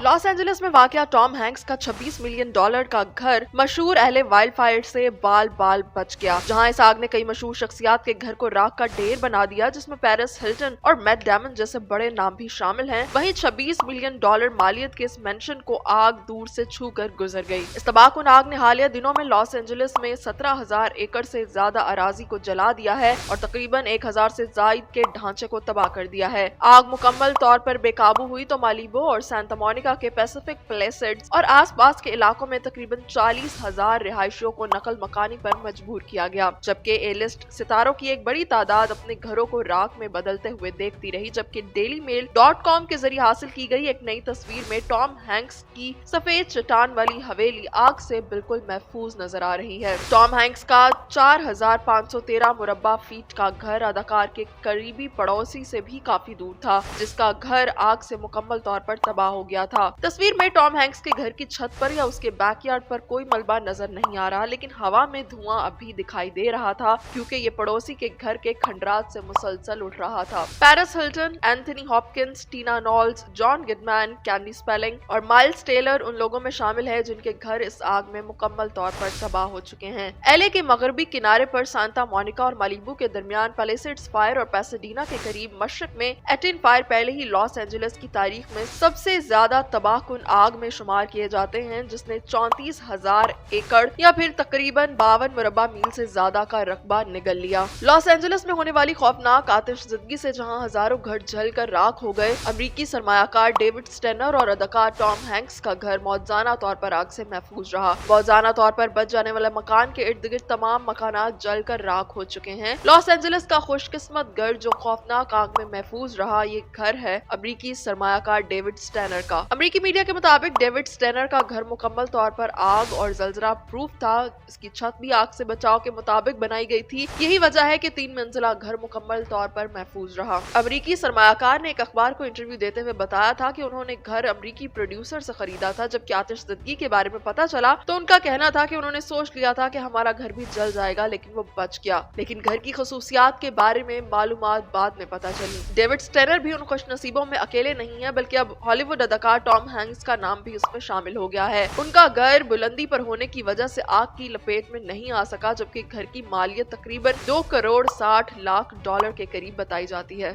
Los Angeles में वाक़या Tom Hanks का $26 मिलियन का घर मशहूर एलए वाइल्ड फायर से बाल बाल बच गया, जहां इस आग ने कई मशहूर शख्सियात के घर को राख का ढेर बना दिया, जिसमें पेरिस हिल्टन और मैट डेमन जैसे बड़े नाम भी शामिल हैं। वहीं $26 मिलियन मालियत के इस मेंशन को आग दूर से छू कर गुजर गई। इस तबाहकुन आग ने हालिया दिनों में लॉस एंजलिस में 17,000 एकड़ से ज्यादा अराजी को जला दिया है और तकरीबन 1,000 से जायद के ढांचे को तबाह कर दिया है। आग मुकम्मल तौर पर बेकाबू हुई तो मालिबो और सांता मोनिका के पैसिफिक प्लेसेड्स और आसपास के इलाकों में तकरीबन 40,000 रिहायशियों को नकल मकानी पर मजबूर किया गया, जबकि ए लिस्ट सितारों की एक बड़ी तादाद अपने घरों को राख में बदलते हुए देखती रही। जबकि DailyMail.com के जरिए हासिल की गई एक नई तस्वीर में टॉम हैंक्स की सफेद चट्टान वाली हवेली आग से बिल्कुल महफूज नजर आ रही है। टॉम हैंक्स का 4,513 मुरब्बा फीट का घर अदाकार के करीबी पड़ोसी से भी काफी दूर था, जिसका घर आग से मुकम्मल तौर पर तबाह हो गया था। तस्वीर में टॉम हैंक्स के घर की छत पर या उसके बैकयार्ड पर कोई मलबा नजर नहीं आ रहा, लेकिन हवा में धुआं अब भी दिखाई दे रहा था, क्योंकि ये पड़ोसी के घर के खंडरात से मुसलसल उठ रहा था। पेरिस हिल्टन, एंथनी हॉपकिंस, टीना नॉल्स, जॉन गुडमैन, कैंडी स्पेलिंग और माइल्स टेलर उन लोगों में शामिल है जिनके घर इस आग में मुकम्मल तौर पर तबाह हो चुके हैं। एलए के मगरबी किनारे पर सांता मोनिका और मालिबू के दरमियान पैलिसेड्स फायर और पैसाडीना के करीब मशरक में एटिन फायर पहले ही लॉस एंजलिस की तारीख में सबसे ज्यादा तबाहकुन आग में शुमार किए जाते हैं, जिसने 34,000 एकड़ या फिर तकरीबन 52 मुरब्बा मील से ज्यादा का रकबा निगल लिया। लॉस एंजलिस में होने वाली खौफनाक आतिशज़दगी से जहां हजारों घर जलकर राख हो गए, अमरीकी सरमायाकार डेविड स्टेनर और अदाकार टॉम हैंक्स का घर मौजाना तौर पर आग से महफूज रहा। मौजाना तौर पर बच जाने वाले मकान के इर्द गिर्द तमाम मकानात जलकर राख हो चुके हैं। लॉस एंजलिस का खुशकिस्मत घर जो खौफनाक आग में महफूज रहा, ये घर है अमरीकी सरमायाकार डेविड स्टेनर का। अमरीकी मीडिया के मुताबिक डेविड स्टेनर का घर मुकम्मल तौर पर आग और जलजला प्रूफ था। इसकी छत भी आग से बचाव के मुताबिक बनाई गई थी। यही वजह है कि 3 मंजिला घर मुकम्मल तौर पर महफूज रहा। अमरीकी सरमायाकार ने एक अखबार को इंटरव्यू देते हुए बताया था कि उन्होंने घर अमरीकी प्रोड्यूसर से खरीदा था। जबकि आतिशज़दगी के बारे में पता चला तो उनका कहना था कि उन्होंने सोच लिया था कि हमारा घर भी जल जाएगा, लेकिन वो बच गया। लेकिन घर की खसूसियात के बारे में मालूमात बाद में पता चली। डेविड स्टेनर भी उन खुशनसीबों में अकेले नहीं है, बल्कि अब हॉलीवुड अदाकार टॉम हैंक्स का नाम भी उसमें शामिल हो गया है। उनका घर बुलंदी पर होने की वजह से आग की लपेट में नहीं आ सका, जबकि घर की मालियत तकरीबन $2 करोड़ 60 लाख के करीब बताई जाती है।